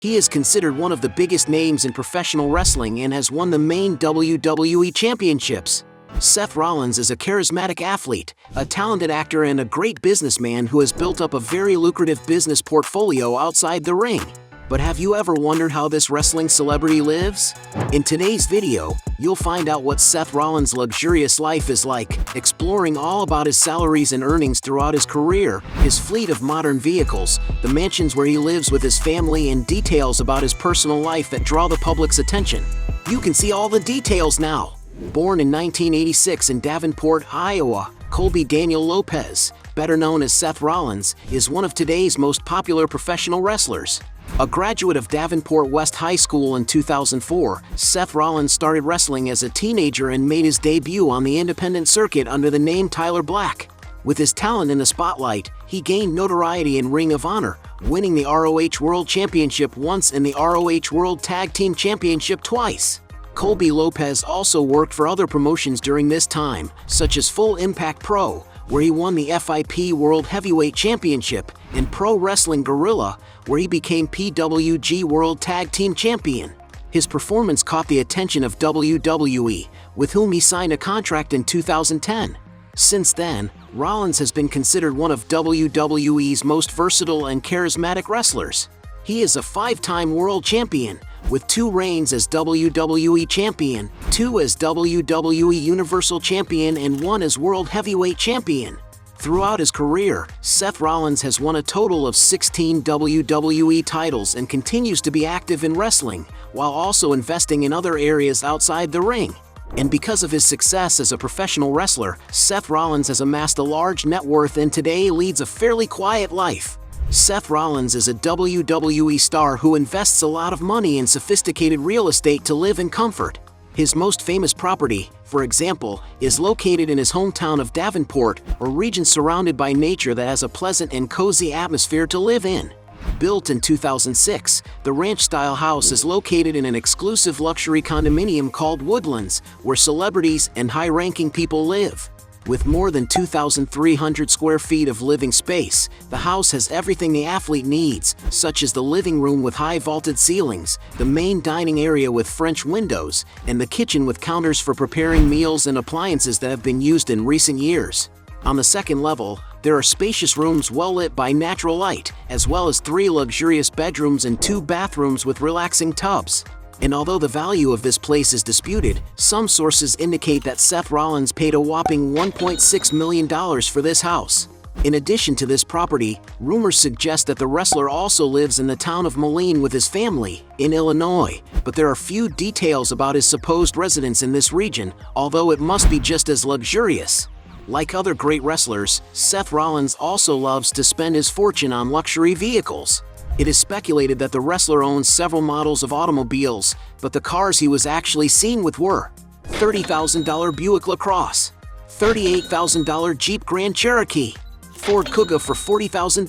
He is considered one of the biggest names in professional wrestling and has won the main WWE championships. Seth Rollins is a charismatic athlete, a talented actor and a great businessman who has built up a very lucrative business portfolio outside the ring. But have you ever wondered how this wrestling celebrity lives? In today's video, you'll find out what Seth Rollins' luxurious life is like, exploring all about his salaries and earnings throughout his career, his fleet of modern vehicles, the mansions where he lives with his family, and details about his personal life that draw the public's attention. You can see all the details now. Born in 1986 in Davenport, Iowa, Colby Daniel Lopez, better known as Seth Rollins, is one of today's most popular professional wrestlers. A graduate of Davenport West High School in 2004, Seth Rollins started wrestling as a teenager and made his debut on the independent circuit under the name Tyler Black. With his talent in the spotlight, he gained notoriety in Ring of Honor, winning the ROH World Championship once and the ROH World Tag Team Championship twice. Colby Lopez also worked for other promotions during this time, such as Full Impact Pro, where he won the FIP World Heavyweight Championship, and Pro Wrestling Guerrilla, where he became PWG World Tag Team Champion. His performance caught the attention of WWE, with whom he signed a contract in 2010. Since then, Rollins has been considered one of WWE's most versatile and charismatic wrestlers. He is a 5-time world champion, with 2 reigns as WWE Champion, 2 as WWE Universal Champion, and 1 as World Heavyweight Champion. Throughout his career, Seth Rollins has won a total of 16 WWE titles and continues to be active in wrestling, while also investing in other areas outside the ring. And because of his success as a professional wrestler, Seth Rollins has amassed a large net worth and today leads a fairly quiet life. Seth Rollins is a WWE star who invests a lot of money in sophisticated real estate to live in comfort. His most famous property, for example, is located in his hometown of Davenport, a region surrounded by nature that has a pleasant and cozy atmosphere to live in. Built in 2006, the ranch-style house is located in an exclusive luxury condominium called Woodlands, where celebrities and high-ranking people live. With more than 2,300 square feet of living space, the house has everything the athlete needs, such as the living room with high-vaulted ceilings, the main dining area with French windows, and the kitchen with counters for preparing meals and appliances that have been used in recent years. On the second level, there are spacious rooms well lit by natural light, as well as 3 luxurious bedrooms and 2 bathrooms with relaxing tubs. And although the value of this place is disputed, some sources indicate that Seth Rollins paid a whopping $1.6 million for this house. In addition to this property, rumors suggest that the wrestler also lives in the town of Moline with his family, in Illinois, but there are few details about his supposed residence in this region, although it must be just as luxurious. Like other great wrestlers, Seth Rollins also loves to spend his fortune on luxury vehicles. It is speculated that the wrestler owns several models of automobiles, but the cars he was actually seen with were $30,000 Buick LaCrosse, $38,000 Jeep Grand Cherokee, Ford Kuga for $40,000,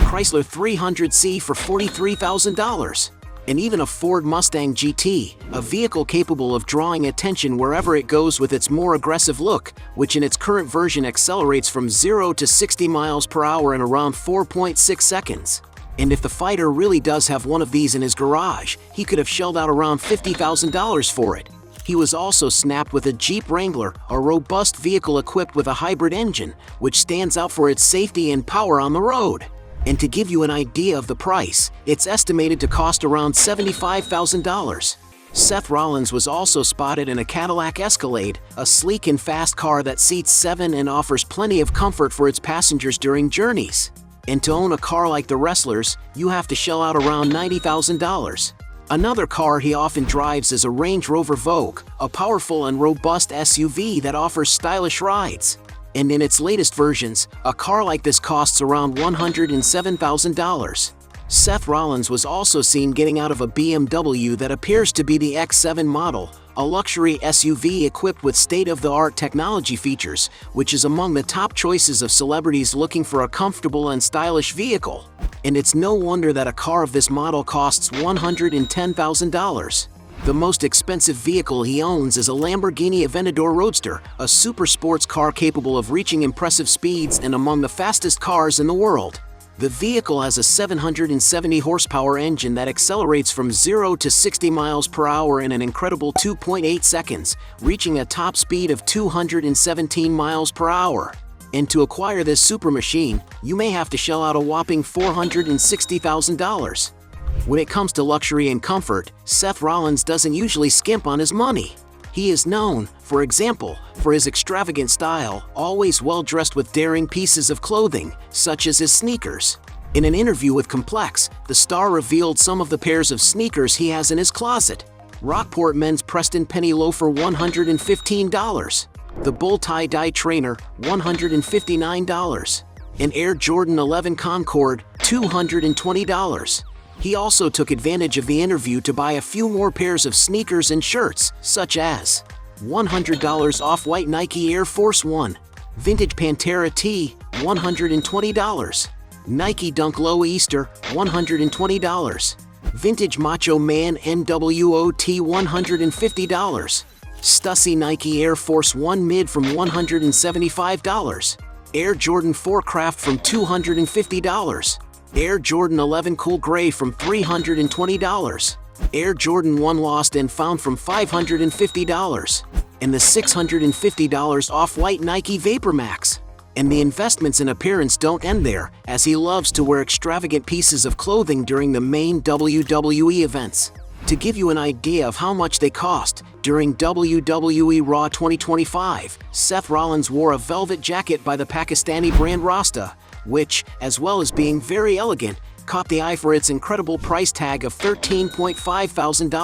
Chrysler 300C for $43,000, and even a Ford Mustang GT, a vehicle capable of drawing attention wherever it goes with its more aggressive look, which in its current version accelerates from 0 to 60 miles per hour in around 4.6 seconds. And if the fighter really does have one of these in his garage, he could have shelled out around $50,000 for it. He was also snapped with a Jeep Wrangler, a robust vehicle equipped with a hybrid engine, which stands out for its safety and power on the road. And to give you an idea of the price, it's estimated to cost around $75,000. Seth Rollins was also spotted in a Cadillac Escalade, a sleek and fast car that seats 7 and offers plenty of comfort for its passengers during journeys. And to own a car like the wrestlers, you have to shell out around $90,000. Another car he often drives is a Range Rover Vogue, a powerful and robust SUV that offers stylish rides. And in its latest versions, a car like this costs around $107,000. Seth Rollins was also seen getting out of a BMW that appears to be the X7 model, a luxury SUV equipped with state-of-the-art technology features, which is among the top choices of celebrities looking for a comfortable and stylish vehicle. And it's no wonder that a car of this model costs $110,000. The most expensive vehicle he owns is a Lamborghini Aventador Roadster, a super sports car capable of reaching impressive speeds and among the fastest cars in the world. The vehicle has a 770 horsepower engine that accelerates from 0 to 60 miles per hour in an incredible 2.8 seconds, reaching a top speed of 217 miles per hour. And to acquire this super machine, you may have to shell out a whopping $460,000. When it comes to luxury and comfort, Seth Rollins doesn't usually skimp on his money. He is known, for example, for his extravagant style, always well dressed with daring pieces of clothing, such as his sneakers. In an interview with Complex, the star revealed some of the pairs of sneakers he has in his closet. Rockport men's Preston penny loafer $115. The Bull tie-dye trainer $159. An Air Jordan 11 Concord $220. He also took advantage of the interview to buy a few more pairs of sneakers and shirts, such as $100 off-white Nike Air Force 1, vintage Pantera tee, $120, Nike Dunk Low Easter, $120, vintage Macho Man NWO tee, $150, Stussy Nike Air Force 1 Mid from $175, Air Jordan 4 Craft from $250, Air Jordan 11 Cool Gray from $320, Air Jordan 1 Lost and Found from $550, and the $650 off-white Nike Vapor Max. And the investments in appearance don't end there, as he loves to wear extravagant pieces of clothing during the main WWE events. To give you an idea of how much they cost, during WWE Raw 2025, Seth Rollins wore a velvet jacket by the Pakistani brand Rasta, which, as well as being very elegant, caught the eye for its incredible price tag of $13.5 thousand.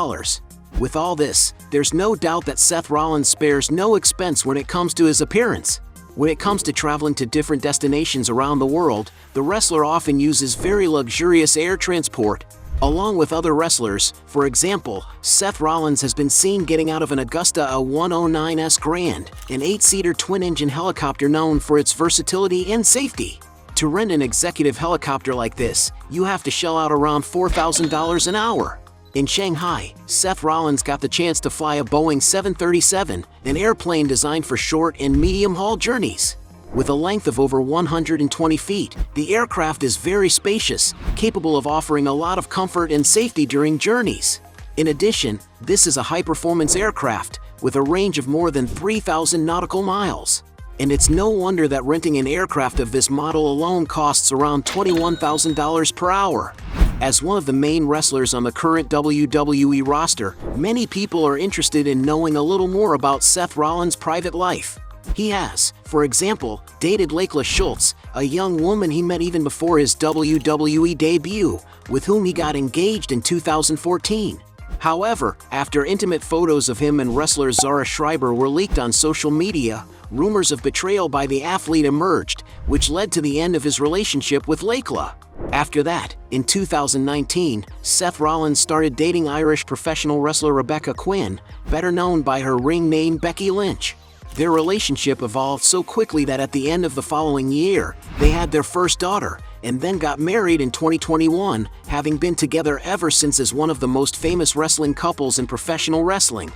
With all this, there's no doubt that Seth Rollins spares no expense when it comes to his appearance. When it comes to traveling to different destinations around the world, the wrestler often uses very luxurious air transport, along with other wrestlers. For example, Seth Rollins has been seen getting out of an Augusta A109S Grand, an 8-seater twin-engine helicopter known for its versatility and safety. To rent an executive helicopter like this, you have to shell out around $4,000 an hour. In Shanghai, Seth Rollins got the chance to fly a Boeing 737, an airplane designed for short and medium-haul journeys. With a length of over 120 feet, the aircraft is very spacious, capable of offering a lot of comfort and safety during journeys. In addition, this is a high-performance aircraft, with a range of more than 3,000 nautical miles. And it's no wonder that renting an aircraft of this model alone costs around $21,000 per hour. As one of the main wrestlers on the current WWE roster, many people are interested in knowing a little more about Seth Rollins' private life. He has, for example, dated Lakeela Schultz, a young woman he met even before his WWE debut, with whom he got engaged in 2014. However, after intimate photos of him and wrestler Zara Schreiber were leaked on social media, rumors of betrayal by the athlete emerged, which led to the end of his relationship with Lakeela. After that, in 2019, Seth Rollins started dating Irish professional wrestler Rebecca Quinn, better known by her ring name Becky Lynch. Their relationship evolved so quickly that at the end of the following year, they had their first daughter, and then got married in 2021, having been together ever since as one of the most famous wrestling couples in professional wrestling.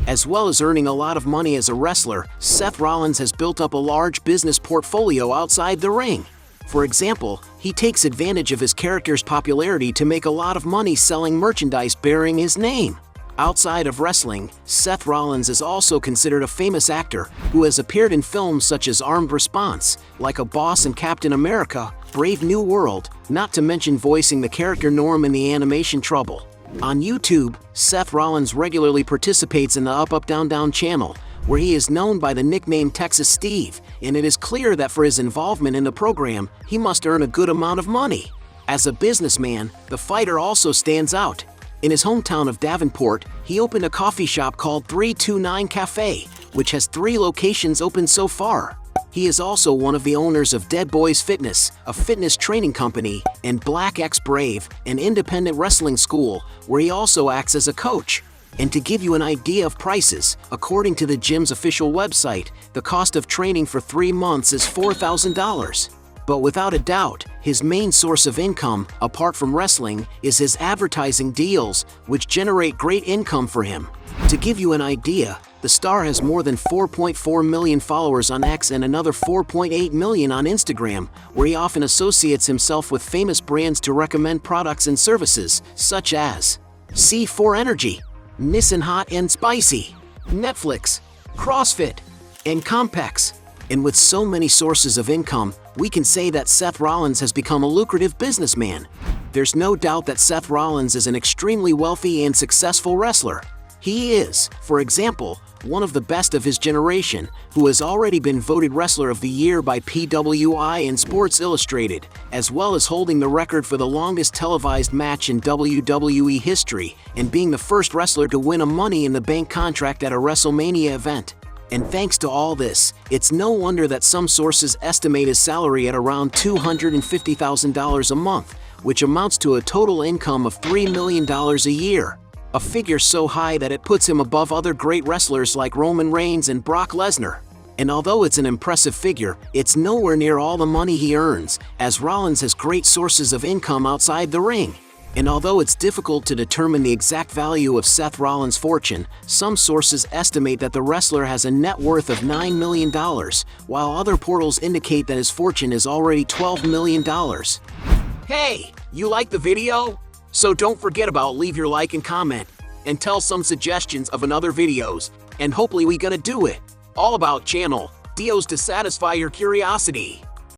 As well as earning a lot of money as a wrestler, Seth Rollins has built up a large business portfolio outside the ring. For example, he takes advantage of his character's popularity to make a lot of money selling merchandise bearing his name. Outside of wrestling, Seth Rollins is also considered a famous actor who has appeared in films such as Armed Response, Like a Boss and Captain America, Brave New World, not to mention voicing the character Norm in the animation Trouble. On YouTube, Seth Rollins regularly participates in the Up Up Down Down channel, where he is known by the nickname Texas Steve, and it is clear that for his involvement in the program, he must earn a good amount of money. As a businessman, the fighter also stands out. In his hometown of Davenport, he opened a coffee shop called 329 Cafe, which has 3 locations open so far. He is also one of the owners of Dead Boys Fitness, a fitness training company, and Black X Brave, an independent wrestling school, where he also acts as a coach. And to give you an idea of prices, according to the gym's official website, the cost of training for 3 months is $4,000. But without a doubt, his main source of income, apart from wrestling, is his advertising deals, which generate great income for him. To give you an idea, The star has more than 4.4 million followers on X and another 4.8 million on Instagram, where he often associates himself with famous brands to recommend products and services, such as C4 Energy, Nissan Hot and Spicy, Netflix, CrossFit, and Compex. And with so many sources of income, we can say that Seth Rollins has become a lucrative businessman. There's no doubt that Seth Rollins is an extremely wealthy and successful wrestler. He is, for example, one of the best of his generation, who has already been voted Wrestler of the Year by PWI and Sports Illustrated, as well as holding the record for the longest televised match in WWE history and being the first wrestler to win a Money in the Bank contract at a WrestleMania event. And thanks to all this, it's no wonder that some sources estimate his salary at around $250,000 a month, which amounts to a total income of $3 million a year. A figure so high that it puts him above other great wrestlers like Roman Reigns and Brock Lesnar. And although it's an impressive figure, it's nowhere near all the money he earns, as Rollins has great sources of income outside the ring. And although it's difficult to determine the exact value of Seth Rollins' fortune, some sources estimate that the wrestler has a net worth of $9 million, while other portals indicate that his fortune is already $12 million. Hey, you like the video? So don't forget about leave your like and comment, and tell some suggestions of another videos, and hopefully we gonna do it. All about channel Dios to satisfy your curiosity.